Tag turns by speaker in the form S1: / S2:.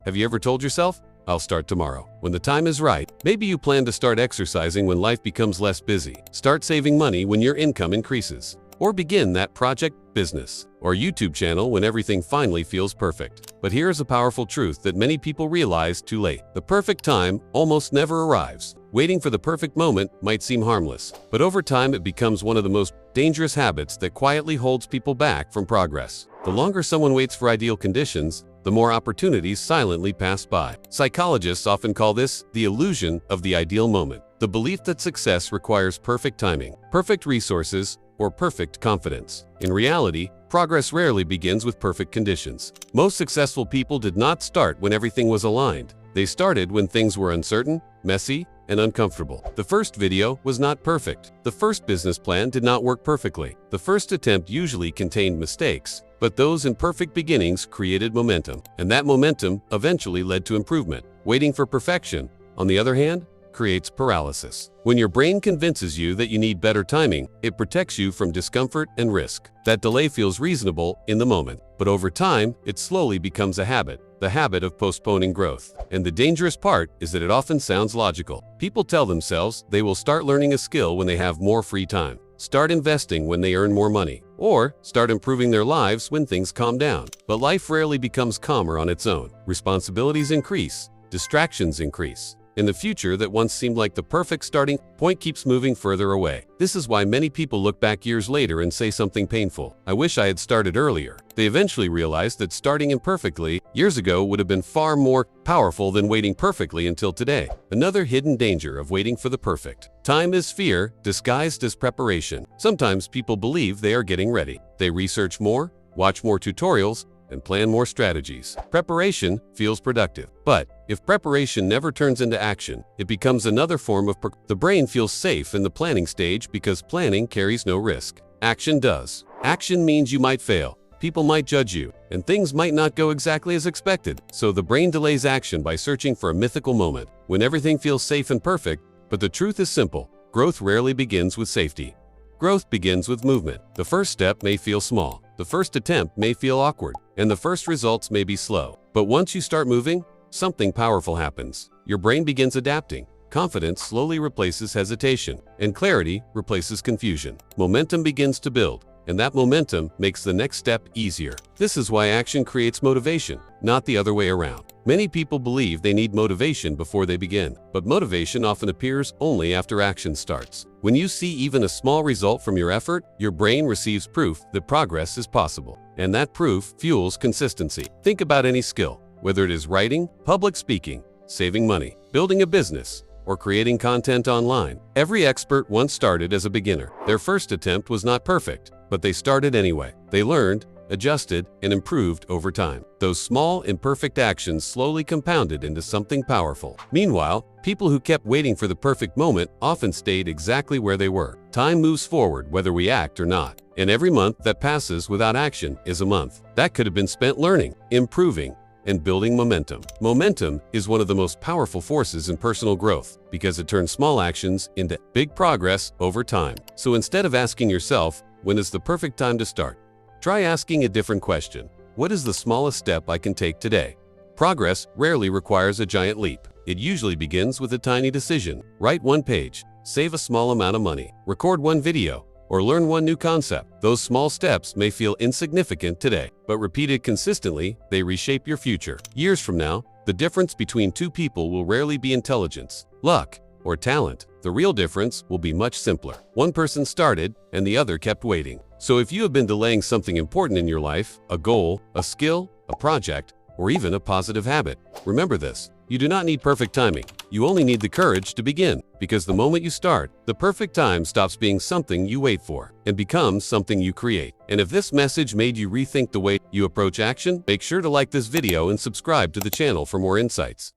S1: Have you ever told yourself, "I'll start tomorrow when the time is right"? Maybe you plan to start exercising when life becomes less busy, start saving money when your income increases, or begin that project, business, or YouTube channel when everything finally feels perfect. But here's a powerful truth that many people realize too late. The perfect time almost never arrives. Waiting for the perfect moment might seem harmless, but over time it becomes one of the most dangerous habits that quietly holds people back from progress. The longer someone waits for ideal conditions, the more opportunities silently pass by. Psychologists often call this the illusion of the ideal moment, the belief that success requires perfect timing, perfect resources, or perfect confidence. In reality, progress rarely begins with perfect conditions. Most successful people did not start when everything was aligned. They started when things were uncertain, messy, and uncomfortable. The first video was not perfect. The first business plan did not work perfectly. The first attempt usually contained mistakes, but those imperfect beginnings created momentum, and that momentum eventually led to improvement. Waiting for perfection, on the other hand, creates paralysis. When your brain convinces you that you need better timing, it protects you from discomfort and risk. That delay feels reasonable in the moment, but over time, it slowly becomes a habit, the habit of postponing growth. And the dangerous part is that it often sounds logical. People tell themselves they will start learning a skill when they have more free time, start investing when they earn more money, or start improving their lives when things calm down. But life rarely becomes calmer on its own. Responsibilities increase, distractions increase, and the future that once seemed like the perfect starting point keeps moving further away. This is why many people look back years later and say something painful: "I wish I had started earlier." They eventually realize that starting imperfectly years ago would have been far more powerful than waiting perfectly until today. Another hidden danger of waiting for the perfect time is fear disguised as preparation. Sometimes people believe they are getting ready. They research more, watch more tutorials, and plan more strategies. Preparation feels productive, but if preparation never turns into action, it becomes another form of the brain feels safe in the planning stage because planning carries no risk. Action does. Action means you might fail, people might judge you, and things might not go exactly as expected. So the brain delays action by searching for a mythical moment when everything feels safe and perfect. But the truth is simple: growth rarely begins with safety. Growth begins with movement. The first step may feel small, the first attempt may feel awkward, and the first results may be slow. But once you start moving, something powerful happens. Your brain begins adapting. Confidence slowly replaces hesitation, and clarity replaces confusion. Momentum begins to build, and that momentum makes the next step easier. This is why action creates motivation, not the other way around. Many people believe they need motivation before they begin, but motivation often appears only after action starts. When you see even a small result from your effort, your brain receives proof that progress is possible, and that proof fuels consistency. Think about any skill, whether it is writing, public speaking, saving money, building a business, or creating content online. Every expert once started as a beginner. Their first attempt was not perfect, but they started anyway. They learned, adjusted, and improved over time. Those small, imperfect actions slowly compounded into something powerful. Meanwhile, people who kept waiting for the perfect moment often stayed exactly where they were. Time moves forward whether we act or not, and every month that passes without action is a month that could have been spent learning, improving, and building momentum. Momentum is one of the most powerful forces in personal growth because it turns small actions into big progress over time. So instead of asking yourself, "When is the perfect time to start?" try asking a different question: what is the smallest step I can take today? Progress rarely requires a giant leap. It usually begins with a tiny decision. Write one page, save a small amount of money, record one video, or learn one new concept. Those small steps may feel insignificant today, but repeated consistently, they reshape your future. Years from now, the difference between two people will rarely be intelligence, luck, or talent. The real difference will be much simpler. One person started, and the other kept waiting. So if you have been delaying something important in your life, a goal, a skill, a project, or even a positive habit, remember this: you do not need perfect timing. You only need the courage to begin, because the moment you start, the perfect time stops being something you wait for and becomes something you create. And if this message made you rethink the way you approach action, make sure to like this video and subscribe to the channel for more insights.